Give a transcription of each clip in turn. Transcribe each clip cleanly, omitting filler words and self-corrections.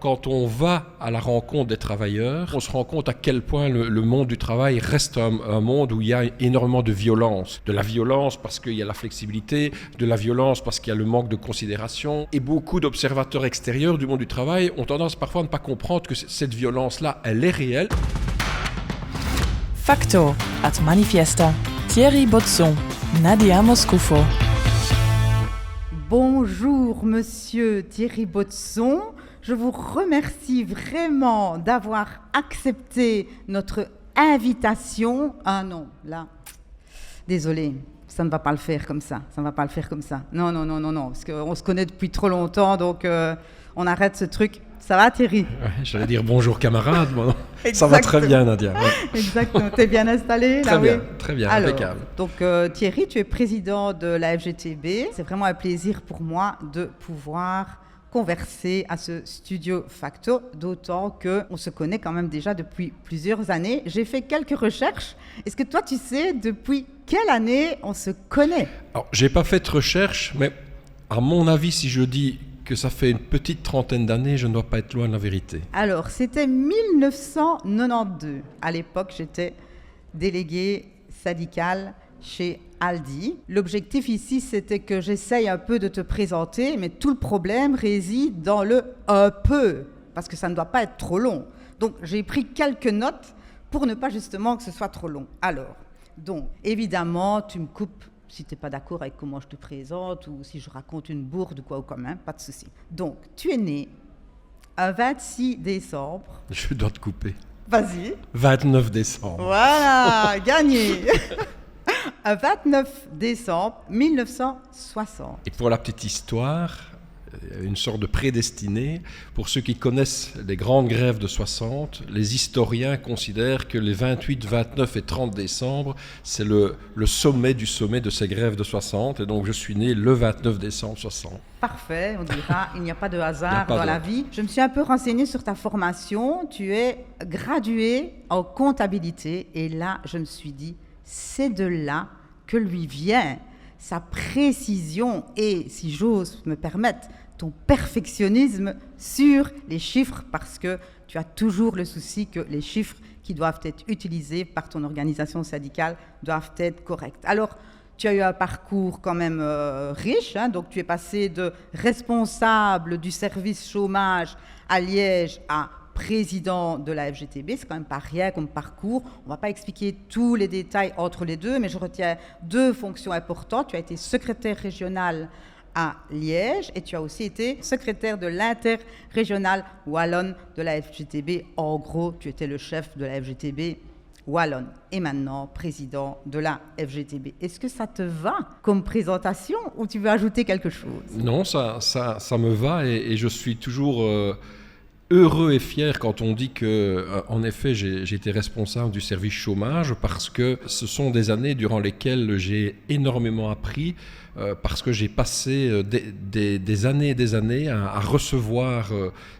Quand on va à la rencontre des travailleurs, on se rend compte à quel point le monde du travail reste un monde où il y a énormément de violence. De la violence parce qu'il y a la flexibilité, de la violence parce qu'il y a le manque de considération. Et beaucoup d'observateurs extérieurs du monde du travail ont tendance parfois à ne pas comprendre que cette violence-là, elle est réelle. Facto at Manifesta. Thierry Botsson, Nadia Moscoufo. Bonjour Monsieur Thierry Botsson. Je vous remercie vraiment d'avoir accepté notre invitation. Ah non, là, désolé, ça ne va pas le faire comme ça. Non, parce qu'on se connaît depuis trop longtemps, donc on arrête ce truc. Ça va Thierry? Ouais, j'allais dire bonjour camarade, bon, ça va très bien Nadia. Ouais. Exactement, t'es bien installé là? Très bien, alors, impeccable. Donc Thierry, tu es président de la FGTB. C'est vraiment un plaisir pour moi de pouvoir converser à ce studio Facto, d'autant qu'on se connaît quand même déjà depuis plusieurs années. J'ai fait quelques recherches. Est-ce que toi, tu sais depuis quelle année on se connaît? Alors, j'ai pas fait de recherche, mais à mon avis, si je dis que ça fait une petite trentaine d'années, je ne dois pas être loin de la vérité. Alors, c'était 1992. À l'époque, j'étais déléguée syndicale chez Aldi. L'objectif ici, c'était que j'essaye un peu de te présenter, mais tout le problème réside dans le « un peu », parce que ça ne doit pas être trop long. Donc, j'ai pris quelques notes pour ne pas justement que ce soit trop long. Alors, donc, évidemment, tu me coupes si tu n'es pas d'accord avec comment je te présente ou si je raconte une bourde ou quoi ou quand même, pas de souci. Donc, tu es né un 26 décembre. Je dois te couper. Vas-y. 29 décembre. Voilà, gagné. Un 29 décembre 1960. Et pour la petite histoire, une sorte de prédestiné, pour ceux qui connaissent les grandes grèves de 60, les historiens considèrent que les 28, 29 et 30 décembre, c'est le sommet du sommet de ces grèves de 60, et donc je suis né le 29 décembre 60. Parfait, on dira, il n'y a pas de hasard dans la vie. Je me suis un peu renseignée sur ta formation, tu es gradué en comptabilité, et là, je me suis dit, c'est de là que lui vient sa précision et, si j'ose me permettre, ton perfectionnisme sur les chiffres, parce que tu as toujours le souci que les chiffres qui doivent être utilisés par ton organisation syndicale doivent être corrects. Alors, tu as eu un parcours quand même riche, hein, donc tu es passé de responsable du service chômage à Liège à président de la FGTB, c'est quand même pas rien comme parcours. On va pas expliquer tous les détails entre les deux, mais je retiens deux fonctions importantes. Tu as été secrétaire régional à Liège et tu as aussi été secrétaire de l'interrégional wallonne de la FGTB. En gros, tu étais le chef de la FGTB wallonne et maintenant président de la FGTB. Est-ce que ça te va comme présentation ou tu veux ajouter quelque chose? Non, ça me va et je suis toujours heureux et fier quand on dit que, en effet, j'ai été responsable du service chômage parce que ce sont des années durant lesquelles j'ai énormément appris, parce que j'ai passé des années et des années à recevoir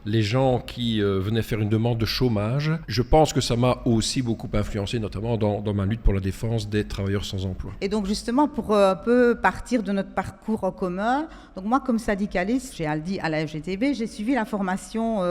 les gens qui venaient faire une demande de chômage. Je pense que ça m'a aussi beaucoup influencé, notamment dans ma lutte pour la défense des travailleurs sans emploi. Et donc justement, pour un peu partir de notre parcours en commun, donc moi comme syndicaliste chez Aldi à la FGTB, j'ai suivi la formation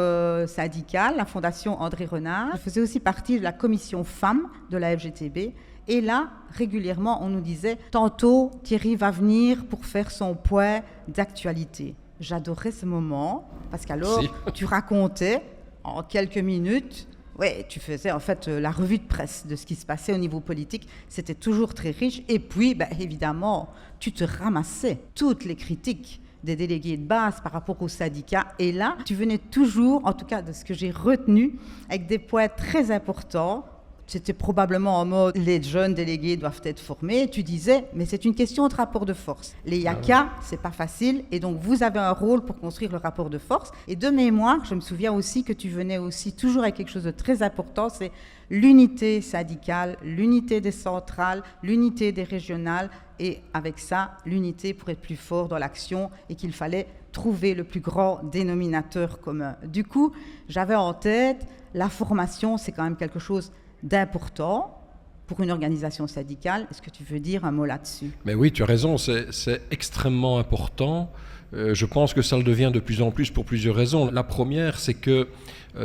syndicale, la Fondation André Renard. Je faisais aussi partie de la commission femmes de la FGTB. Et là, régulièrement, on nous disait « Tantôt, Thierry va venir pour faire son point d'actualité ». J'adorais ce moment, parce qu'alors, tu racontais en quelques minutes, ouais, tu faisais en fait la revue de presse de ce qui se passait au niveau politique. C'était toujours très riche. Et puis, évidemment, tu te ramassais toutes les critiques des délégués de base par rapport aux syndicats. Et là, tu venais toujours, en tout cas de ce que j'ai retenu, avec des points très importants. C'était probablement en mode les jeunes délégués doivent être formés. Tu disais, mais c'est une question de rapport de force. Les YACA, c'est pas facile, et donc vous avez un rôle pour construire le rapport de force. Et de mémoire, je me souviens aussi que tu venais aussi toujours avec quelque chose de très important, c'est l'unité syndicale, l'unité des centrales, l'unité des régionales, et avec ça, l'unité pour être plus fort dans l'action, et qu'il fallait trouver le plus grand dénominateur commun. Du coup, j'avais en tête, la formation, c'est quand même quelque chose d'important pour une organisation syndicale. Est-ce que tu veux dire un mot là-dessus? Mais oui, tu as raison, c'est extrêmement important. Je pense que ça le devient de plus en plus pour plusieurs raisons. La première, c'est que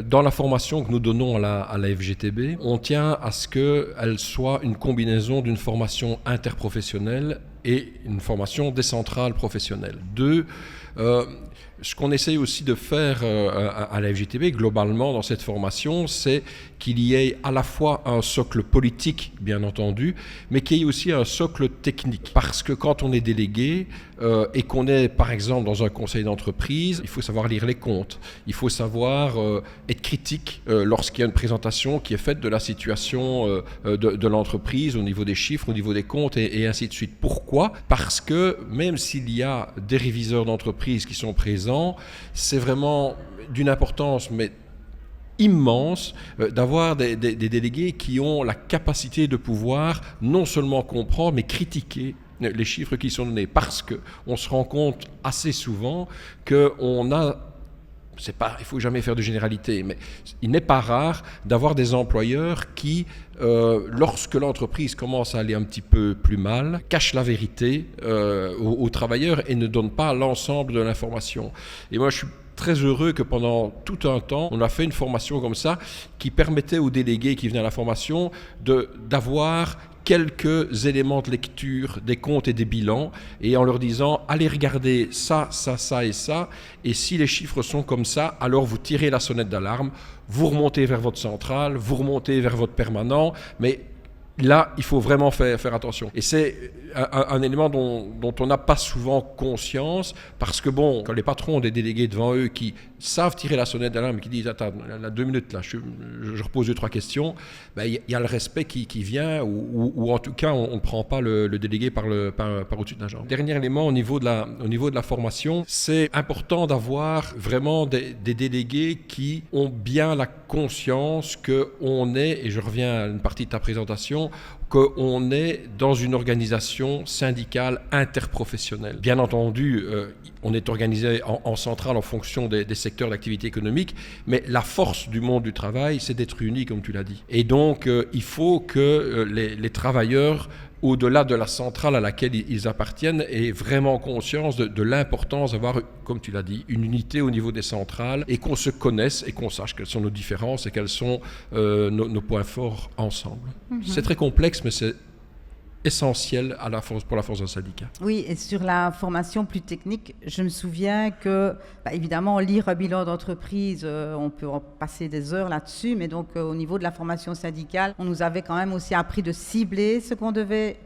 dans la formation que nous donnons à la FGTB, on tient à ce qu'elle soit une combinaison d'une formation interprofessionnelle et une formation décentrale professionnelle. Ce qu'on essaye aussi de faire à la FGTB, globalement, dans cette formation, c'est qu'il y ait à la fois un socle politique, bien entendu, mais qu'il y ait aussi un socle technique. Parce que quand on est délégué et qu'on est, par exemple, dans un conseil d'entreprise, il faut savoir lire les comptes. Il faut savoir être critique lorsqu'il y a une présentation qui est faite de la situation de l'entreprise au niveau des chiffres, au niveau des comptes et ainsi de suite. Pourquoi ? Parce que même s'il y a des réviseurs d'entreprise qui sont présents, c'est vraiment d'une importance mais immense d'avoir des délégués qui ont la capacité de pouvoir non seulement comprendre mais critiquer les chiffres qui sont donnés, parce qu'on se rend compte assez souvent qu'on a, il ne faut jamais faire de généralité, mais il n'est pas rare d'avoir des employeurs qui, lorsque l'entreprise commence à aller un petit peu plus mal, cachent la vérité aux travailleurs et ne donnent pas l'ensemble de l'information. Et moi, je suis très heureux que pendant tout un temps, on a fait une formation comme ça qui permettait aux délégués qui venaient à la formation d'avoir quelques éléments de lecture des comptes et des bilans, et en leur disant allez regarder ça, ça, ça et ça, et si les chiffres sont comme ça, alors vous tirez la sonnette d'alarme, vous remontez vers votre centrale, vous remontez vers votre permanent, mais là, il faut vraiment faire attention. Et c'est un élément dont on n'a pas souvent conscience, parce que bon, quand les patrons ont des délégués devant eux qui savent tirer la sonnette d'alarme, qui disent attends, là, 2 minutes, là, je repose 2-3 questions, ben, y a le respect qui vient, ou en tout cas, on ne prend pas le délégué par au-dessus de la jambe. Dernier élément au niveau de la formation, c'est important d'avoir vraiment des délégués qui ont bien la conscience qu'on est, et je reviens à une partie de ta présentation, qu'on est dans une organisation syndicale interprofessionnelle. Bien entendu, on est organisé en centrale en fonction des secteurs d'activité économique, mais la force du monde du travail, c'est d'être unis, comme tu l'as dit. Et donc, il faut que les travailleurs, au-delà de la centrale à laquelle ils appartiennent, aient vraiment conscience de l'importance d'avoir, comme tu l'as dit, une unité au niveau des centrales, et qu'on se connaisse et qu'on sache quelles sont nos différences et quels sont nos points forts ensemble. Mm-hmm. C'est très complexe, mais c'est essentiel pour la force d'un syndicat. Oui, et sur la formation plus technique, je me souviens que, évidemment, lire un bilan d'entreprise, on peut en passer des heures là-dessus, mais donc au niveau de la formation syndicale, on nous avait quand même aussi appris de cibler ce qu'on devait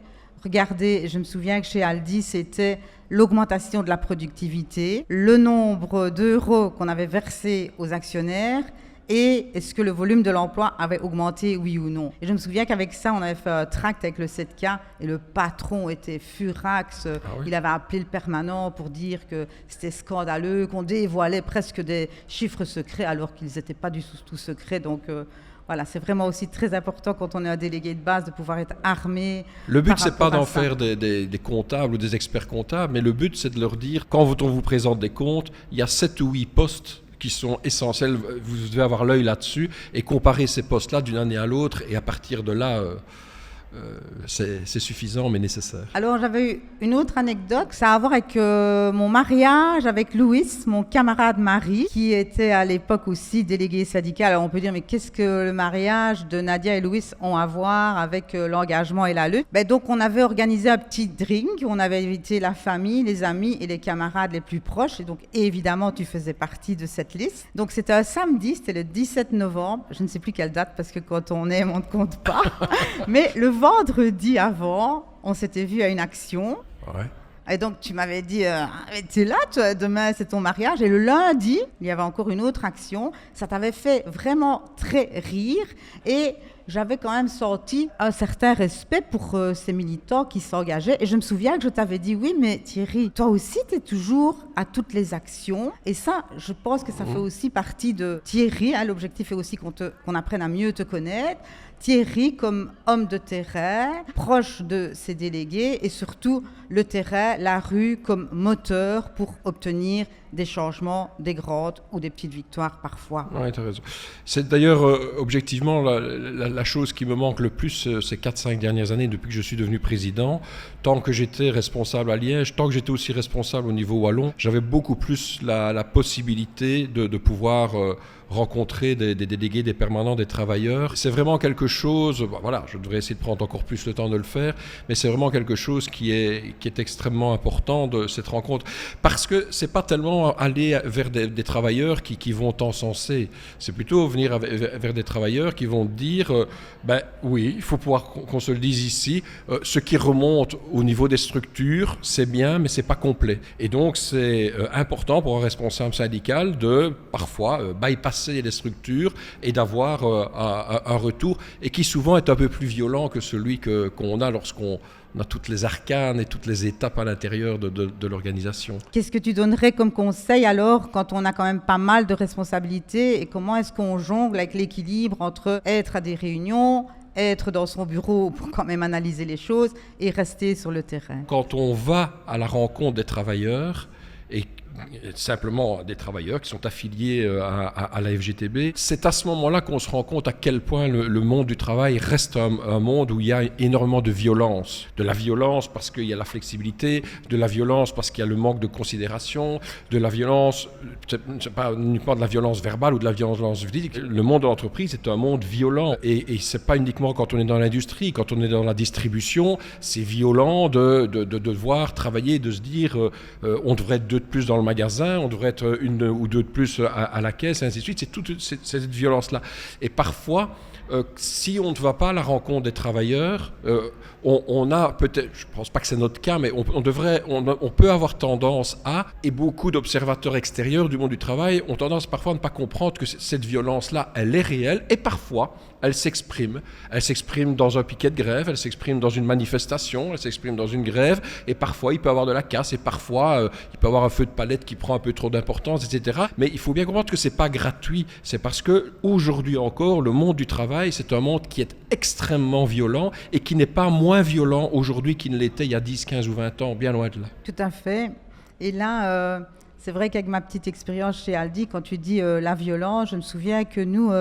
regarder. Je me souviens que chez Aldi, c'était l'augmentation de la productivité, le nombre d'euros qu'on avait versés aux actionnaires, et est-ce que le volume de l'emploi avait augmenté, oui ou non. Et je me souviens qu'avec ça, on avait fait un tract avec le 7K et le patron était furax. Ah oui. Il avait appelé le permanent pour dire que c'était scandaleux, qu'on dévoilait presque des chiffres secrets alors qu'ils n'étaient pas du tout secrets. Donc voilà, c'est vraiment aussi très important quand on est un délégué de base de pouvoir être armé. Le but, c'est pas d'en faire des comptables ou des experts comptables, mais le but, c'est de leur dire, quand on vous présente des comptes, il y a 7 ou 8 postes qui sont essentiels, vous devez avoir l'œil là-dessus et comparer ces postes-là d'une année à l'autre, et à partir de là, c'est suffisant mais nécessaire. Alors j'avais une autre anecdote, ça a à voir avec mon mariage avec Louis, mon camarade mari, qui était à l'époque aussi délégué syndical. Alors on peut dire, mais qu'est-ce que le mariage de Nadia et Louis ont à voir avec l'engagement et la lutte? Donc on avait organisé un petit drink, on avait invité la famille, les amis et les camarades les plus proches, et donc évidemment tu faisais partie de cette liste. Donc c'était un samedi, c'était le 17 novembre, je ne sais plus quelle date parce que quand on aime on ne compte pas, mais le vendredi avant, on s'était vu à une action. Ouais. Et donc, tu m'avais dit, t'es là, toi, demain, c'est ton mariage. Et le lundi, il y avait encore une autre action. Ça t'avait fait vraiment très rire. Et j'avais quand même senti un certain respect pour ces militants qui s'engageaient. Et je me souviens que je t'avais dit, oui, mais Thierry, toi aussi, tu es toujours à toutes les actions. Et ça, je pense que ça fait aussi partie de Thierry. Hein, l'objectif est aussi qu'on apprenne à mieux te connaître. Thierry comme homme de terrain, proche de ses délégués, et surtout le terrain, la rue comme moteur pour obtenir des changements, des grandes ou des petites victoires parfois. Oui, tu as raison. C'est d'ailleurs objectivement la chose qui me manque le plus ces 4-5 dernières années depuis que je suis devenu président. Tant que j'étais responsable à Liège, tant que j'étais aussi responsable au niveau wallon, j'avais beaucoup plus la possibilité de pouvoir rencontrer des délégués, des permanents, des travailleurs. C'est vraiment quelque chose, voilà, je devrais essayer de prendre encore plus le temps de le faire, mais c'est vraiment quelque chose qui est extrêmement important de cette rencontre. Parce que c'est pas tellement aller vers des travailleurs qui vont t'encenser, c'est plutôt venir vers des travailleurs qui vont dire, oui, il faut pouvoir qu'on se le dise ici, ce qui remonte au niveau des structures, c'est bien, mais c'est pas complet. Et donc c'est important pour un responsable syndical de parfois bypasser les structures et d'avoir un retour, et qui souvent est un peu plus violent que celui qu'on a lorsqu'on a toutes les arcanes et toutes les étapes à l'intérieur de l'organisation. Qu'est-ce que tu donnerais comme conseil alors quand on a quand même pas mal de responsabilités, et comment est-ce qu'on jongle avec l'équilibre entre être à des réunions, être dans son bureau pour quand même analyser les choses et rester sur le terrain? Quand on va à la rencontre des travailleurs, et simplement des travailleurs qui sont affiliés à la FGTB, c'est à ce moment-là qu'on se rend compte à quel point le monde du travail reste un monde où il y a énormément de violence. De la violence parce qu'il y a la flexibilité, de la violence parce qu'il y a le manque de considération, de la violence, c'est pas uniquement de la violence verbale ou de la violence physique. Le monde de l'entreprise est un monde violent, et c'est pas uniquement quand on est dans l'industrie, quand on est dans la distribution, c'est violent de devoir travailler, de se dire on devrait être 2 de plus dans le magasin, on devrait être 1 ou 2 de plus à la caisse, et ainsi de suite. C'est toute cette violence-là. Et parfois, si on ne va pas à la rencontre des travailleurs, on a peut-être, je ne pense pas que c'est notre cas, mais on peut avoir tendance à, et beaucoup d'observateurs extérieurs du monde du travail ont tendance parfois à ne pas comprendre que cette violence-là, elle est réelle, et parfois, elle s'exprime. Elle s'exprime dans un piquet de grève, elle s'exprime dans une manifestation, elle s'exprime dans une grève, et parfois il peut y avoir de la casse, et parfois il peut y avoir un feu de palette qui prend un peu trop d'importance, etc. Mais il faut bien comprendre que c'est pas gratuit. C'est parce que aujourd'hui encore, le monde du travail, c'est un monde qui est extrêmement violent, et qui n'est pas moins violent aujourd'hui qu'il ne l'était il y a 10, 15 ou 20 ans, bien loin de là. Tout à fait. Et là, c'est vrai qu'avec ma petite expérience chez Aldi, quand tu dis la violence, je me souviens que nous,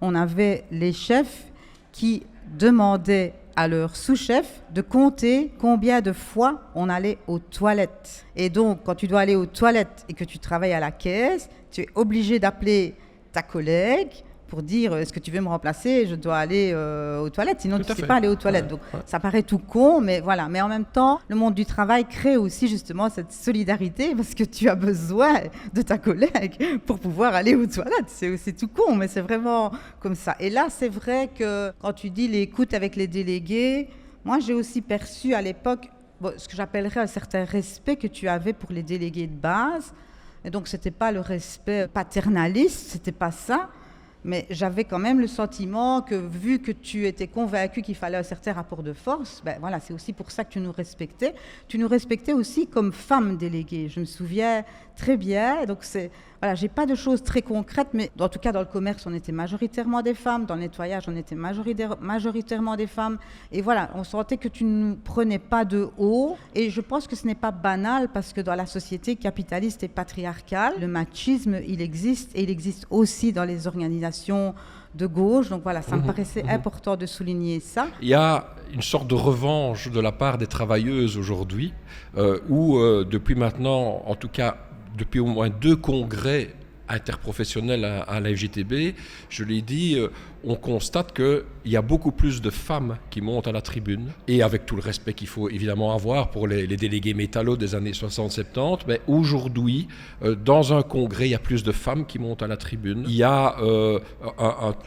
on avait les chefs qui demandaient à leur sous-chef de compter combien de fois on allait aux toilettes. Et donc, quand tu dois aller aux toilettes et que tu travailles à la caisse, tu es obligé d'appeler ta collègue pour dire est-ce que tu veux me remplacer, je dois aller aux toilettes, sinon tu ne sais pas aller aux toilettes. Donc ça paraît tout con, mais voilà. Mais en même temps, le monde du travail crée aussi justement cette solidarité, parce que tu as besoin de ta collègue pour pouvoir aller aux toilettes. C'est tout con, mais c'est vraiment comme ça. Et là, c'est vrai que quand tu dis l'écoute avec les délégués, moi j'ai aussi perçu à l'époque ce que j'appellerais un certain respect que tu avais pour les délégués de base. Et donc c'était pas le respect paternaliste, c'était pas ça. Mais j'avais quand même le sentiment que, vu que tu étais convaincu qu'il fallait un certain rapport de force, voilà, c'est aussi pour ça que tu nous respectais. Tu nous respectais aussi comme femme déléguée. Je me souviens très bien. Donc voilà, j'ai pas de choses très concrètes, mais en tout cas dans le commerce, on était majoritairement des femmes. Dans le nettoyage, on était majoritairement des femmes. Et voilà, on sentait que tu ne prenais pas de haut. Et je pense que ce n'est pas banal, parce que dans la société capitaliste et patriarcale, le machisme, il existe, et il existe aussi dans les organisations de gauche. Donc voilà, ça me paraissait important de souligner ça. Il y a une sorte de revanche de la part des travailleuses aujourd'hui, où depuis maintenant, en tout cas depuis au moins 2 congrès interprofessionnels à la FGTB, je l'ai dit, on constate qu'il y a beaucoup plus de femmes qui montent à la tribune, et avec tout le respect qu'il faut évidemment avoir pour les délégués métallos des années 60-70, mais aujourd'hui, dans un congrès, il y a plus de femmes qui montent à la tribune. Il y a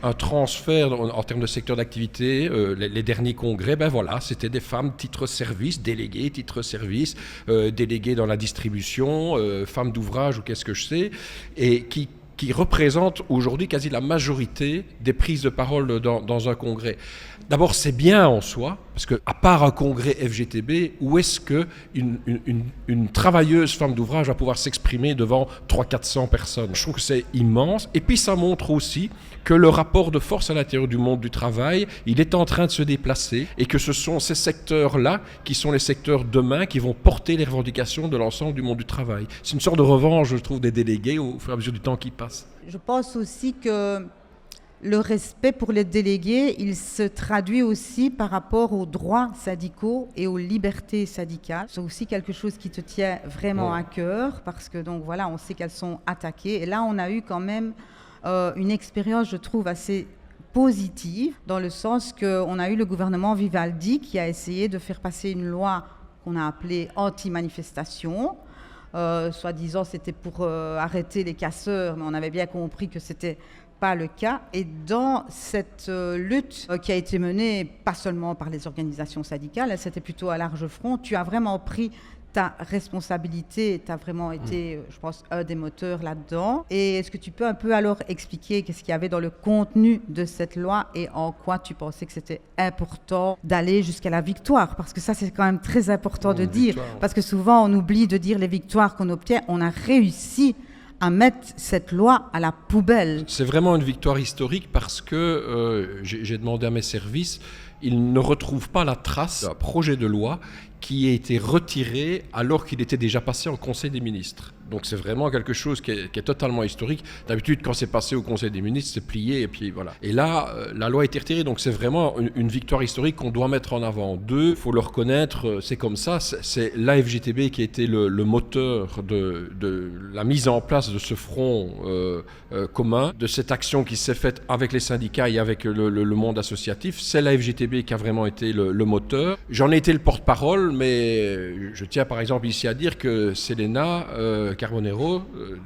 un transfert en termes de secteur d'activité. Les derniers congrès, voilà, c'était des femmes titre-service, déléguées titre-service, déléguées dans la distribution, femmes d'ouvrage ou qu'est-ce que je sais, et qui qui représente aujourd'hui quasi la majorité des prises de parole dans un congrès. D'abord, c'est bien en soi, parce qu'à part un congrès FGTB, où est-ce qu'une travailleuse femme d'ouvrage va pouvoir s'exprimer devant 300-400 personnes? Je trouve que c'est immense. Et puis ça montre aussi que le rapport de force à l'intérieur du monde du travail, il est en train de se déplacer et que ce sont ces secteurs-là qui sont les secteurs demain qui vont porter les revendications de l'ensemble du monde du travail. C'est une sorte de revanche, je trouve, des délégués au fur et à mesure du temps qui passe. Je pense aussi que le respect pour les délégués, il se traduit aussi par rapport aux droits syndicaux et aux libertés syndicales. C'est aussi quelque chose qui te tient vraiment à cœur parce que donc voilà, on sait qu'elles sont attaquées. Et là, on a eu quand même une expérience, je trouve, assez positive dans le sens qu'on a eu le gouvernement Vivaldi qui a essayé de faire passer une loi qu'on a appelée anti-manifestation. Soi-disant, c'était pour arrêter les casseurs, mais on avait bien compris que c'était pas le cas. Et dans cette lutte qui a été menée pas seulement par les organisations syndicales, c'était plutôt à large front, tu as vraiment pris ta responsabilité, tu as vraiment été, je pense, un des moteurs là-dedans. Et est-ce que tu peux un peu alors expliquer qu'est-ce qu'il y avait dans le contenu de cette loi et en quoi tu pensais que c'était important d'aller jusqu'à la victoire? Parce que ça, c'est quand même très important de dire. Parce que souvent, on oublie de dire les victoires qu'on obtient. On a réussi à mettre cette loi à la poubelle. C'est vraiment une victoire historique parce que j'ai demandé à mes services, ils ne retrouvent pas la trace d'un projet de loi qui a été retiré alors qu'il était déjà passé en Conseil des ministres. Donc c'est vraiment quelque chose qui est totalement historique. D'habitude, quand c'est passé au Conseil des ministres, c'est plié et puis voilà. Et là, la loi a été retirée, donc c'est vraiment une victoire historique qu'on doit mettre en avant. Deux, il faut le reconnaître, c'est comme ça, c'est l'AFGTB qui a été le moteur de la mise en place de ce front commun, de cette action qui s'est faite avec les syndicats et avec le monde associatif. C'est l'AFGTB qui a vraiment été le moteur. J'en ai été le porte-parole, mais je tiens par exemple ici à dire que Selena Carbonero,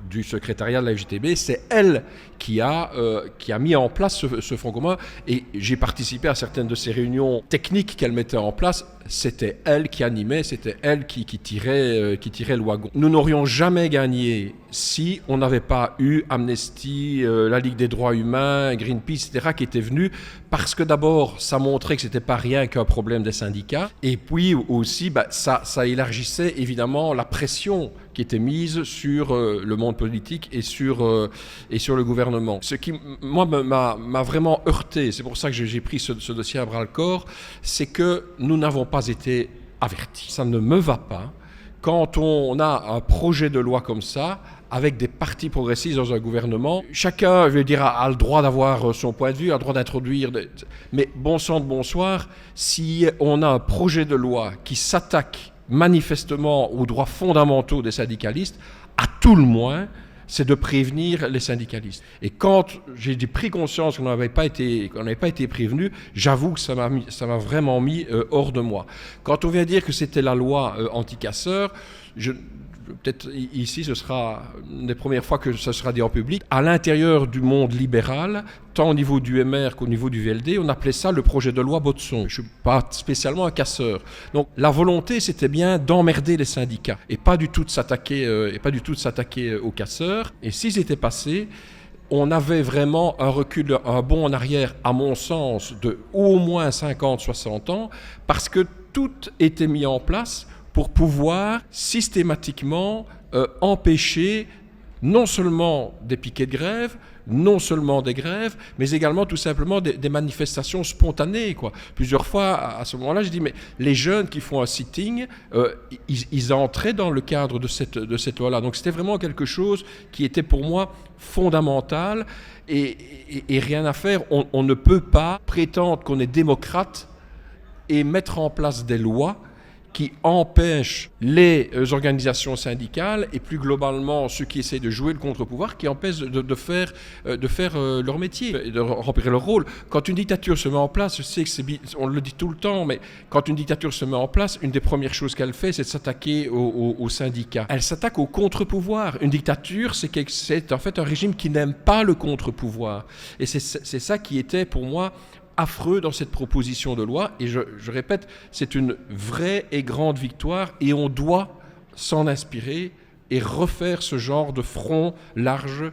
du secrétariat de la FGTB, c'est elle qui a mis en place ce front commun, et j'ai participé à certaines de ces réunions techniques qu'elle mettait en place. C'était elle qui animait, c'était elle qui tirait le wagon. Nous n'aurions jamais gagné si on n'avait pas eu Amnesty, la Ligue des droits humains, Greenpeace, etc., qui étaient venus, parce que d'abord, ça montrait que c'était pas rien qu'un problème des syndicats, et puis aussi, ça élargissait évidemment la pression qui était mise sur le monde politique et sur le gouvernement. Ce qui, moi, m'a vraiment heurté, c'est pour ça que j'ai pris ce dossier à bras-le-corps, c'est que nous n'avons pas été avertis. Ça ne me va pas quand on a un projet de loi comme ça, avec des partis progressistes dans un gouvernement. Chacun, je veux dire, a le droit d'avoir son point de vue, a le droit d'introduire... Mais bon sang de bonsoir, si on a un projet de loi qui s'attaque manifestement aux droits fondamentaux des syndicalistes, à tout le moins, c'est de prévenir les syndicalistes. Et quand j'ai pris conscience qu'on n'avait pas été prévenu, j'avoue que ça m'a vraiment mis hors de moi. Quand on vient dire que c'était la loi anti-casseurs, peut-être ici, ce sera une des premières fois que ça sera dit en public. À l'intérieur du monde libéral, tant au niveau du MR qu'au niveau du VLD, on appelait ça le projet de loi Baudson. Je ne suis pas spécialement un casseur. Donc la volonté, c'était bien d'emmerder les syndicats et pas du tout de s'attaquer aux casseurs. Et s'ils étaient passés, on avait vraiment un recul, un bond en arrière, à mon sens, de au moins 50-60 ans, parce que tout était mis en place pour pouvoir systématiquement empêcher non seulement des piquets de grève, non seulement des grèves, mais également tout simplement des manifestations spontanées, quoi. Plusieurs fois, à ce moment-là, je dis, mais les jeunes qui font un sitting, ils entraient dans le cadre de cette loi-là. Donc c'était vraiment quelque chose qui était pour moi fondamental, et rien à faire. On ne peut pas prétendre qu'on est démocrate et mettre en place des lois qui empêchent les organisations syndicales et plus globalement ceux qui essaient de jouer le contre-pouvoir, qui empêchent de faire leur métier, et de remplir leur rôle. Quand une dictature se met en place, je sais que on le dit tout le temps, mais quand une dictature se met en place, une des premières choses qu'elle fait, c'est de s'attaquer aux syndicats. Elle s'attaque au contre-pouvoir. Une dictature, c'est en fait un régime qui n'aime pas le contre-pouvoir. Et c'est ça qui était pour moi affreux dans cette proposition de loi, et je répète, c'est une vraie et grande victoire, et on doit s'en inspirer et refaire ce genre de front large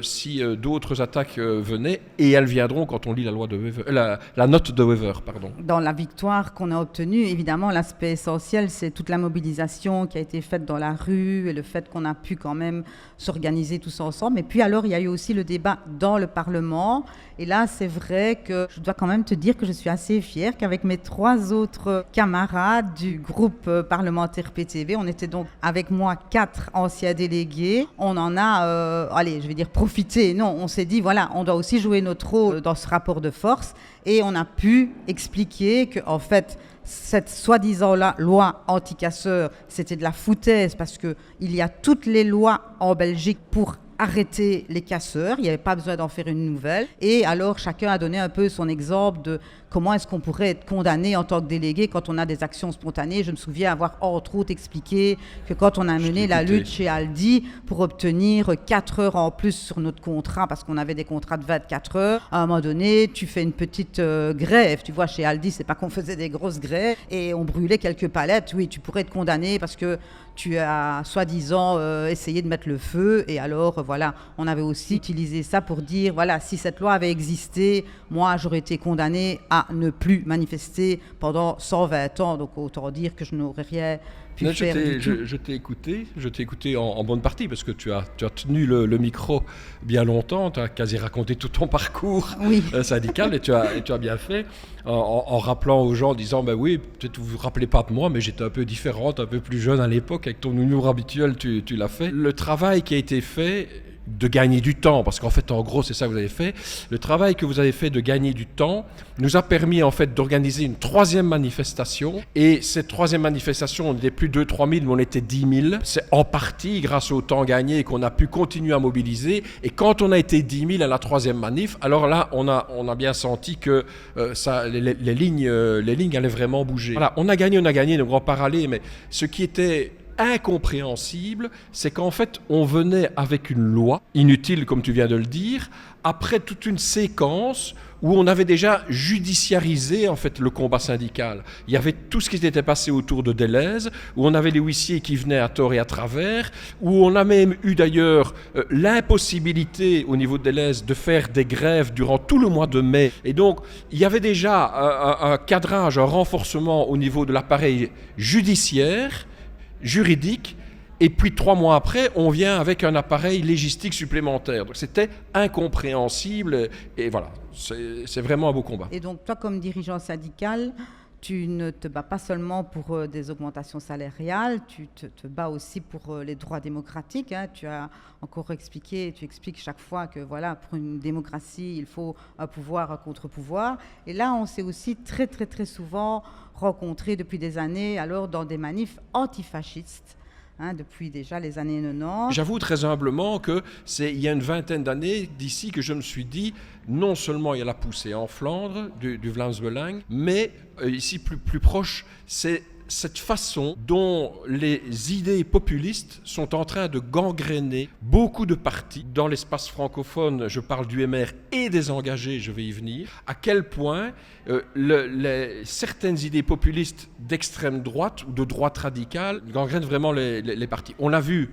si d'autres attaques venaient, et elles viendront quand on lit la loi de Wever, la note de Wever, pardon. Dans la victoire qu'on a obtenue, évidemment, l'aspect essentiel, c'est toute la mobilisation qui a été faite dans la rue et le fait qu'on a pu quand même s'organiser tous ensemble. Et puis alors, il y a eu aussi le débat dans le Parlement. Et là, c'est vrai que je dois quand même te dire que je suis assez fière qu'avec mes 3 autres camarades du groupe parlementaire PTV, on était donc avec moi 4 anciens délégués. On en a, profité. Non, on s'est dit, voilà, on doit aussi jouer notre rôle dans ce rapport de force. Et on a pu expliquer qu'en fait, cette soi-disant loi anti-casseurs, c'était de la foutaise parce qu'il y a toutes les lois en Belgique pour arrêter les casseurs, il n'y avait pas besoin d'en faire une nouvelle. Et alors, chacun a donné un peu son exemple de comment est-ce qu'on pourrait être condamné en tant que délégué quand on a des actions spontanées. Je me souviens avoir entre autres expliqué que quand on a mené la lutte chez Aldi pour obtenir 4 heures en plus sur notre contrat, parce qu'on avait des contrats de 24 heures, à un moment donné, tu fais une petite grève. Tu vois, chez Aldi, c'est pas qu'on faisait des grosses grèves et on brûlait quelques palettes. Oui, tu pourrais être condamné parce que tu as soi-disant essayé de mettre le feu. Et alors, voilà, on avait aussi utilisé ça pour dire, voilà, si cette loi avait existé, moi, j'aurais été condamné à ne plus manifester pendant 120 ans. Donc, autant dire que je n'aurais rien pu faire du tout. Je t'ai écouté en bonne partie parce que tu as tenu le micro bien longtemps, tu as quasi raconté tout ton parcours syndical et tu as bien fait en rappelant aux gens, en disant, ben oui, peut-être vous vous rappelez pas de moi, mais j'étais un peu différente, un peu plus jeune à l'époque, avec ton humour habituel, tu l'as fait. Le travail qui a été fait de gagner du temps, parce qu'en fait, en gros, c'est ça que vous avez fait. Le travail que vous avez fait de gagner du temps nous a permis, en fait, d'organiser une 3e manifestation. Et cette 3e manifestation, on n'était plus 2-3 000, mais on était 10 000. C'est en partie grâce au temps gagné qu'on a pu continuer à mobiliser. Et quand on a été 10 000 à la 3e manif, alors là, on a bien senti que les lignes allaient vraiment bouger. Voilà, on a gagné, donc on va en parler, mais ce qui était incompréhensible, c'est qu'en fait, on venait avec une loi, inutile comme tu viens de le dire, après toute une séquence où on avait déjà judiciarisé en fait le combat syndical. Il y avait tout ce qui s'était passé autour de Deleuze, où on avait les huissiers qui venaient à tort et à travers, où on a même eu d'ailleurs l'impossibilité au niveau de Deleuze de faire des grèves durant tout le mois de mai. Et donc, il y avait déjà un cadrage, un renforcement au niveau de l'appareil judiciaire, juridique, et puis 3 mois après, on vient avec un appareil légistique supplémentaire. Donc c'était incompréhensible, et voilà, c'est vraiment un beau combat. Et donc toi, comme dirigeant syndical, tu ne te bats pas seulement pour des augmentations salariales, tu te bats aussi pour les droits démocratiques. Hein. Tu as encore expliqué, tu expliques chaque fois que voilà, pour une démocratie, il faut un pouvoir, un contre-pouvoir. Et là, on s'est aussi très, très, très souvent rencontrés depuis des années, alors dans des manifs antifascistes. Depuis déjà les années 90. J'avoue très humblement que c'est il y a une 20aine d'années d'ici que je me suis dit, non seulement il y a la poussée en Flandre du Vlaams-Belang, mais ici plus proche, c'est cette façon dont les idées populistes sont en train de gangréner beaucoup de partis. Dans l'espace francophone, je parle du MR et des engagés, je vais y venir, à quel point certaines idées populistes d'extrême droite ou de droite radicale gangrènent vraiment les partis. On l'a vu.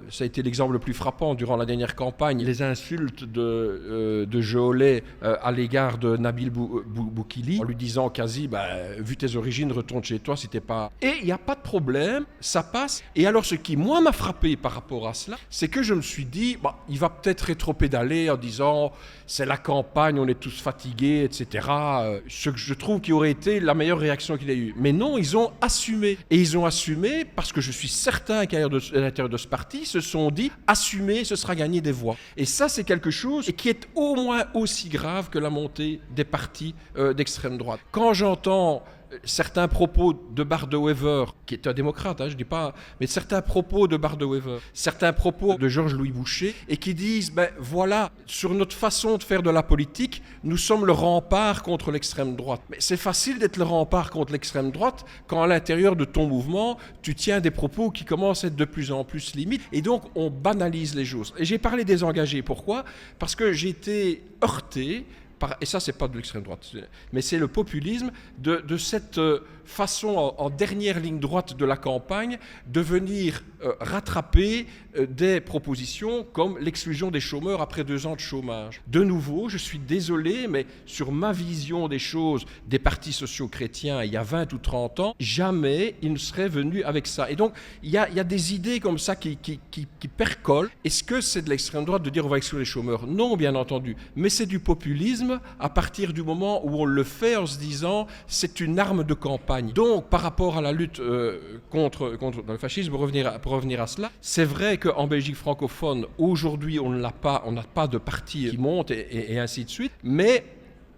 Ça a été l'exemple le plus frappant durant la dernière campagne, les insultes de Jolet à l'égard de Nabil Boukili, en lui disant quasi, vu tes origines, retourne chez toi si t'es pas... Et il n'y a pas de problème, ça passe. Et alors ce qui, moi, m'a frappé par rapport à cela, c'est que je me suis dit, il va peut-être rétropédaler en disant, c'est la campagne, on est tous fatigués, etc. Ce que je trouve qui aurait été la meilleure réaction qu'il ait eue. Mais non, ils ont assumé. Et ils ont assumé parce que je suis certain qu'à l'intérieur de ce parti se sont dit assumer, ce sera gagner des voix. Et ça, c'est quelque chose qui est au moins aussi grave que la montée des partis d'extrême droite. Quand j'entends certains propos de Bart de Wever, qui est un démocrate, je dis pas, mais certains propos de Bart de Wever, certains propos de Georges-Louis Boucher, et qui disent, voilà, sur notre façon de faire de la politique, nous sommes le rempart contre l'extrême droite. Mais c'est facile d'être le rempart contre l'extrême droite quand à l'intérieur de ton mouvement, tu tiens des propos qui commencent à être de plus en plus limites, et donc on banalise les choses. Et j'ai parlé des engagés, pourquoi ? Parce que j'ai été heurté et ça c'est pas de l'extrême droite, mais c'est le populisme de cette façon en dernière ligne droite de la campagne de venir rattraper des propositions comme l'exclusion des chômeurs après 2 ans de chômage. De nouveau, je suis désolé, mais sur ma vision des choses des partis sociaux-chrétiens il y a 20 ou 30 ans, jamais ils ne seraient venus avec ça. Et donc, il y a des idées comme ça qui percolent. Est-ce que c'est de l'extrême droite de dire on va exclure les chômeurs? Non, bien entendu. Mais c'est du populisme à partir du moment où on le fait en se disant c'est une arme de campagne. Donc, par rapport à la lutte contre le fascisme, pour revenir à cela, c'est vrai qu'en Belgique francophone, aujourd'hui, on n'a pas de parti qui monte et ainsi de suite, mais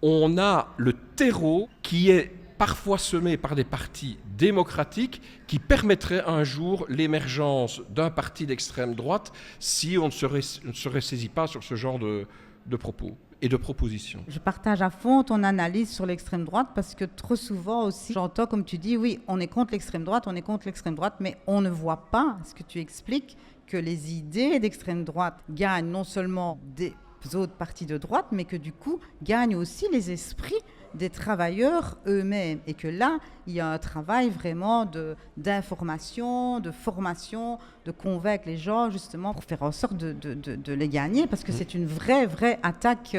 on a le terreau qui est parfois semé par des partis démocratiques qui permettraient un jour l'émergence d'un parti d'extrême droite si on ne se ressaisit pas sur ce genre de propos et de propositions. Je partage à fond ton analyse sur l'extrême droite parce que trop souvent aussi, j'entends comme tu dis, oui, on est contre l'extrême droite, mais on ne voit pas, ce que tu expliques, que les idées d'extrême droite gagnent non seulement des autres partis de droite, mais que du coup gagnent aussi les esprits des travailleurs eux-mêmes. Et que là, il y a un travail vraiment d'information, de formation, de convaincre les gens justement pour faire en sorte de les gagner, parce que c'est une vraie attaque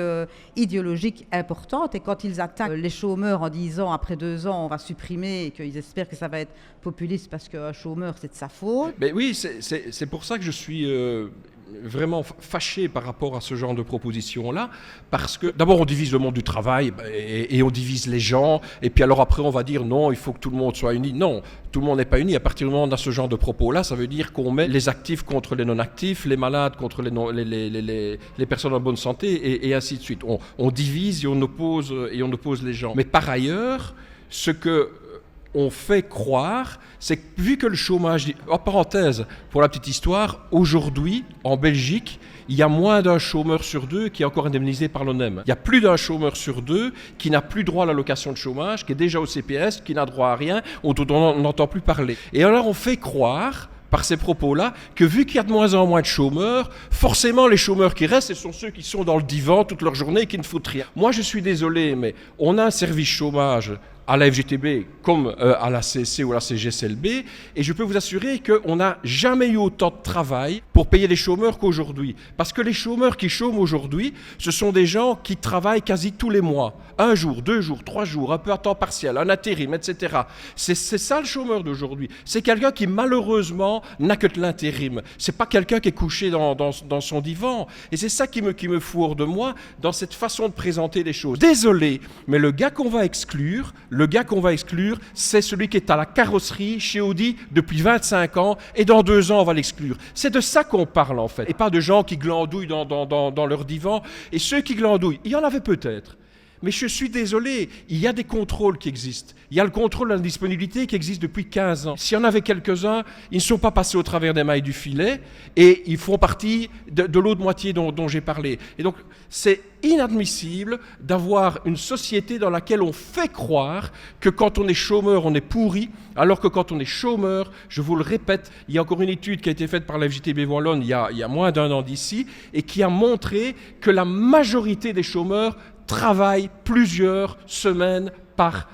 idéologique importante. Et quand ils attaquent les chômeurs en disant après 2 ans on va supprimer, et qu'ils espèrent que ça va être populiste parce qu'un chômeur c'est de sa faute. Mais oui, c'est pour ça que je suis vraiment fâché par rapport à ce genre de propositions-là, parce que d'abord on divise le monde du travail et on divise les gens, et puis alors après on va dire non, il faut que tout le monde soit uni. Non, tout le monde n'est pas uni. À partir du moment où on a ce genre de propos-là, ça veut dire qu'on met les actifs contre les non-actifs, les malades contre les personnes en bonne santé, et ainsi de suite. On divise et on oppose les gens. Mais par ailleurs, ce que on fait croire, c'est que vu que le chômage, en parenthèse, pour la petite histoire, aujourd'hui, en Belgique, il y a moins d'un chômeur sur 2 qui est encore indemnisé par l'ONEM. Il y a plus d'un chômeur sur 2 qui n'a plus droit à l'allocation de chômage, qui est déjà au CPS, qui n'a droit à rien, dont on n'entend plus parler. Et alors on fait croire, par ces propos-là, que vu qu'il y a de moins en moins de chômeurs, forcément les chômeurs qui restent, ce sont ceux qui sont dans le divan toute leur journée et qui ne foutent rien. Moi je suis désolé, mais on a un service chômage à la FGTB comme à la CSC ou à la CGSLB, et je peux vous assurer qu'on n'a jamais eu autant de travail pour payer les chômeurs qu'aujourd'hui. Parce que les chômeurs qui chôment aujourd'hui, ce sont des gens qui travaillent quasi tous les mois. 1 jour, 2 jours, 3 jours, un peu à temps partiel, un intérim, etc. C'est ça le chômeur d'aujourd'hui. C'est quelqu'un qui malheureusement n'a que de l'intérim. C'est pas quelqu'un qui est couché dans son divan. Et c'est ça qui me fourre de moi dans cette façon de présenter les choses. Désolé, mais le gars qu'on va exclure, c'est celui qui est à la carrosserie chez Audi depuis 25 ans et dans 2 ans, on va l'exclure. C'est de ça qu'on parle en fait. Et pas de gens qui glandouillent dans leur divan. Et ceux qui glandouillent, il y en avait peut-être. Mais je suis désolé, il y a des contrôles qui existent. Il y a le contrôle de la disponibilité qui existe depuis 15 ans. S'il y en avait quelques-uns, ils ne sont pas passés au travers des mailles du filet et ils font partie de l'autre moitié dont j'ai parlé. Et donc, c'est inadmissible d'avoir une société dans laquelle on fait croire que quand on est chômeur, on est pourri, alors que quand on est chômeur, je vous le répète, il y a encore une étude qui a été faite par la FJTB Wallonne il y a moins d'1 an d'ici et qui a montré que la majorité des chômeurs travaillent plusieurs semaines par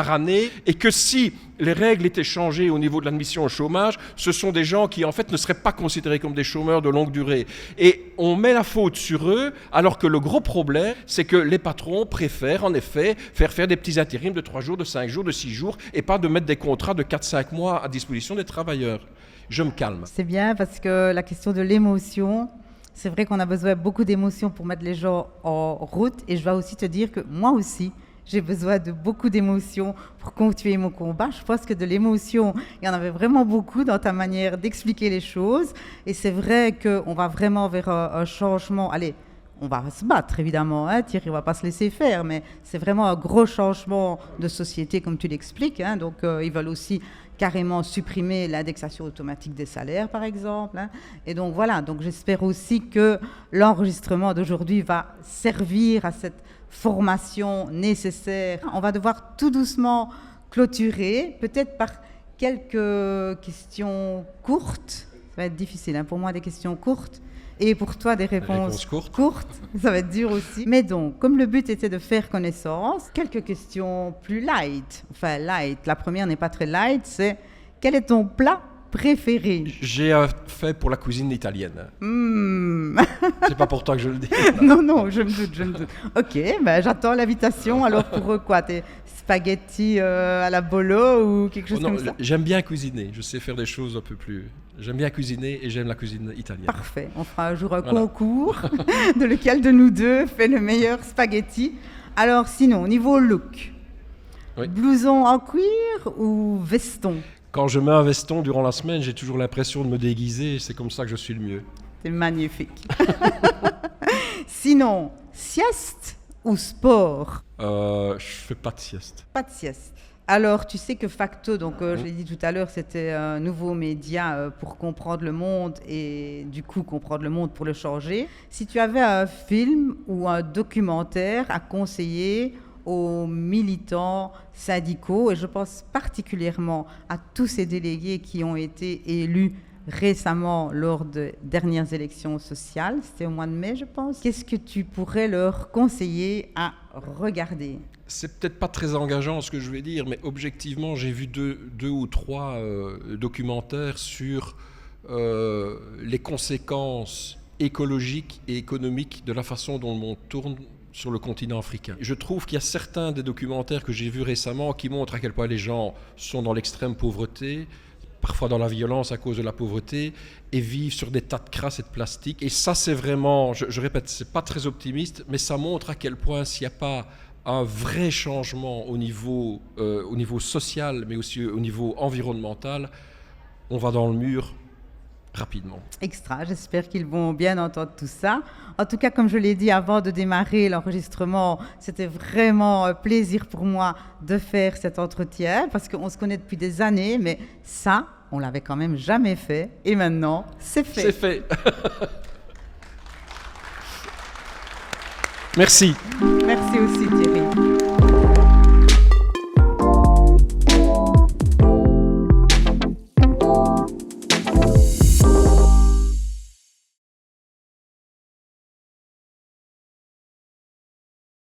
année et que si les règles étaient changées au niveau de l'admission au chômage, ce sont des gens qui en fait ne seraient pas considérés comme des chômeurs de longue durée. Et on met la faute sur eux alors que le gros problème, c'est que les patrons préfèrent en effet faire des petits intérims de 3 jours, de 5 jours, de 6 jours et pas de mettre des contrats de 4-5 mois à disposition des travailleurs. Je me calme. C'est bien parce que la question de l'émotion, c'est vrai qu'on a besoin de beaucoup d'émotions pour mettre les gens en route. Et je dois aussi te dire que moi aussi, j'ai besoin de beaucoup d'émotions pour continuer mon combat. Je pense que de l'émotion, il y en avait vraiment beaucoup dans ta manière d'expliquer les choses. Et c'est vrai qu'on va vraiment vers un changement. Allez, on va se battre évidemment, hein, Thierry, on ne va pas se laisser faire, mais c'est vraiment un gros changement de société comme tu l'expliques. Hein. Donc ils veulent aussi carrément supprimer l'indexation automatique des salaires, par exemple. Hein. Et donc voilà, donc j'espère aussi que l'enregistrement d'aujourd'hui va servir à cette formation nécessaire. On va devoir tout doucement clôturer, peut-être par quelques questions courtes. Ça va être difficile, hein, pour moi, des questions courtes. Et pour toi, des réponses courtes, ça va être dur aussi. Mais donc, comme le but était de faire connaissance, quelques questions plus light. Enfin, light. La première n'est pas très light, c'est quel est ton plat préféré? J'ai fait pour la cuisine italienne. C'est pas pour toi que je le dis. Non, je me doute. Ok, ben j'attends l'invitation. Alors pour quoi? Tes spaghettis à la bolo ou quelque chose comme ça? J'aime bien cuisiner. Je sais faire des choses un peu plus... J'aime bien cuisiner et j'aime la cuisine italienne. Parfait. On fera un jour un concours de lequel de nous deux fait le meilleur spaghetti. Alors sinon, niveau look, blouson en cuir ou veston? Quand je mets un veston durant la semaine, j'ai toujours l'impression de me déguiser et c'est comme ça que je suis le mieux. C'est magnifique. Sinon, sieste ou sport? Je fais pas de sieste. Pas de sieste. Alors, tu sais que Facto, donc je l'ai dit tout à l'heure, c'était un nouveau média pour comprendre le monde et du coup comprendre le monde pour le changer. Si tu avais un film ou un documentaire à conseiller aux militants syndicaux, et je pense particulièrement à tous ces délégués qui ont été élus récemment lors des dernières élections sociales, c'était au mois de mai je pense, qu'est-ce que tu pourrais leur conseiller à regarder? C'est peut-être pas très engageant ce que je vais dire, mais objectivement j'ai vu deux ou trois documentaires sur les conséquences écologiques et économiques de la façon dont le monde tourne sur le continent africain. Je trouve qu'il y a certains des documentaires que j'ai vus récemment qui montrent à quel point les gens sont dans l'extrême pauvreté, parfois dans la violence à cause de la pauvreté, et vivent sur des tas de crasse et de plastique. Et ça, c'est vraiment, je répète, c'est pas très optimiste, mais ça montre à quel point s'il n'y a pas un vrai changement au niveau social, mais aussi au niveau environnemental, on va dans le mur rapidement. Extra, j'espère qu'ils vont bien entendre tout ça. En tout cas, comme je l'ai dit avant de démarrer l'enregistrement, c'était vraiment un plaisir pour moi de faire cet entretien parce qu'on se connaît depuis des années, mais ça, on l'avait quand même jamais fait et maintenant, c'est fait. C'est fait. Merci. Merci aussi, Thierry.